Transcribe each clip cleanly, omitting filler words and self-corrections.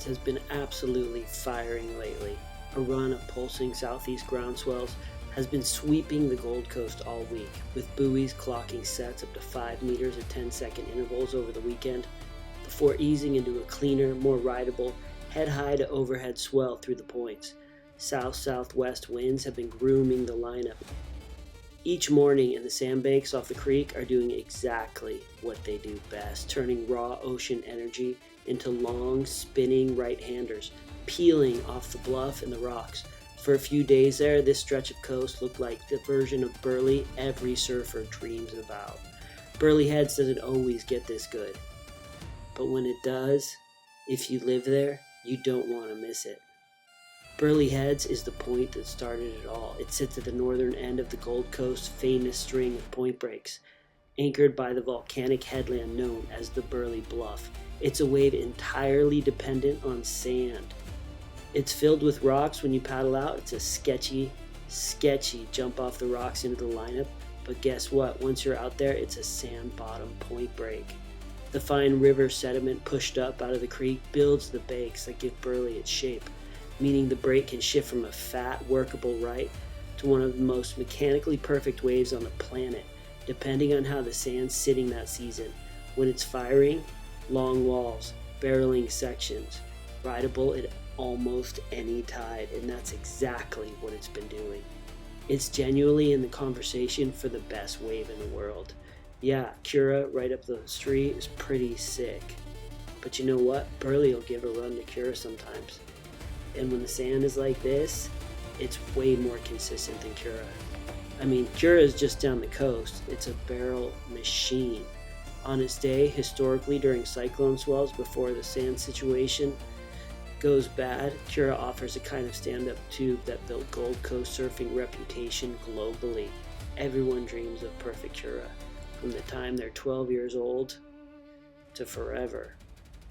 Heads has been absolutely firing lately. A run of pulsing southeast ground swells has been sweeping the Gold Coast all week, with buoys clocking sets up to 5 meters at 10-second intervals over the weekend, before easing into a cleaner, more rideable, head-high to overhead swell through the points. South-southwest winds have been grooming the lineup. Each morning, and the sandbanks off the creek are doing exactly what they do best, turning raw ocean energy into long, spinning right-handers, peeling off the bluff and the rocks. For a few days there, this stretch of coast looked like the version of Burleigh every surfer dreams about. Burleigh Heads doesn't always get this good, but when it does, if you live there, you don't want to miss it. Burleigh Heads is the point that started it all. It sits at the northern end of the Gold Coast's famous string of point breaks, anchored by the volcanic headland known as the Burleigh Bluff. It's a wave entirely dependent on sand. It's filled with rocks when you paddle out. It's a sketchy jump off the rocks into the lineup, but guess what? Once you're out there, it's a sand bottom point break. The fine river sediment pushed up out of the creek builds the banks that give Burleigh its shape, meaning the break can shift from a fat, workable right to one of the most mechanically perfect waves on the planet, depending on how the sand's sitting that season. When it's firing, long walls, barreling sections, rideable at almost any tide, and that's exactly what it's been doing. It's genuinely in the conversation for the best wave in the world. Yeah, Kirra right up the street is pretty sick, but you know what? Burleigh will give a run to Kirra sometimes. And when the sand is like this, it's way more consistent than Kirra. I mean, Kirra is just down the coast. It's a barrel machine. On its day, historically during cyclone swells, before the sand situation goes bad, Kirra offers a kind of stand-up tube that built Gold Coast surfing reputation globally. Everyone dreams of perfect Kirra, from the time they're 12 years old to forever.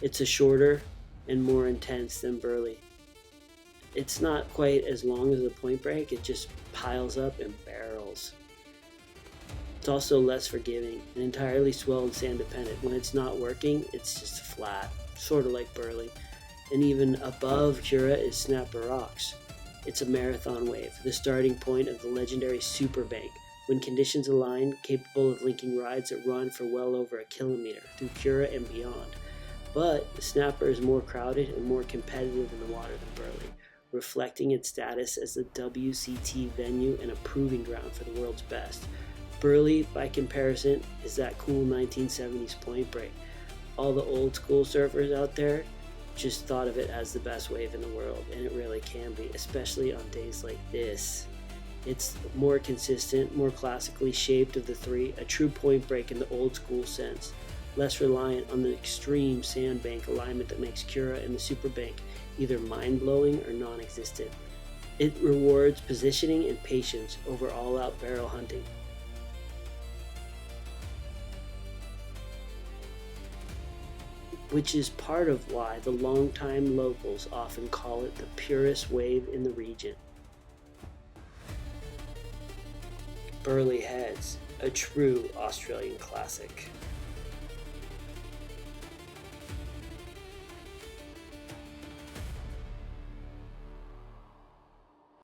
It's a shorter and more intense than Burleigh. It's not quite as long as the point break, it just piles up and barrels. It's also less forgiving and entirely swell and sand dependent. When it's not working, it's just flat, sort of like Burleigh. And even above Kirra is Snapper Rocks. It's a marathon wave, the starting point of the legendary Super Bank, when conditions align, capable of linking rides that run for well over a kilometer through Kirra and beyond. But the Snapper is more crowded and more competitive in the water than Burleigh, reflecting its status as the WCT venue and a proving ground for the world's best. Burleigh, by comparison, is that cool 1970s point break. All the old school surfers out there just thought of it as the best wave in the world, and it really can be, especially on days like this. It's more consistent, more classically shaped of the three, a true point break in the old school sense, less reliant on the extreme sandbank alignment that makes Kirra and the Super Bank either mind-blowing or non-existent. It rewards positioning and patience over all-out barrel hunting. Which is part of why the longtime locals often call it the purest wave in the region. Burleigh Heads, a true Australian classic.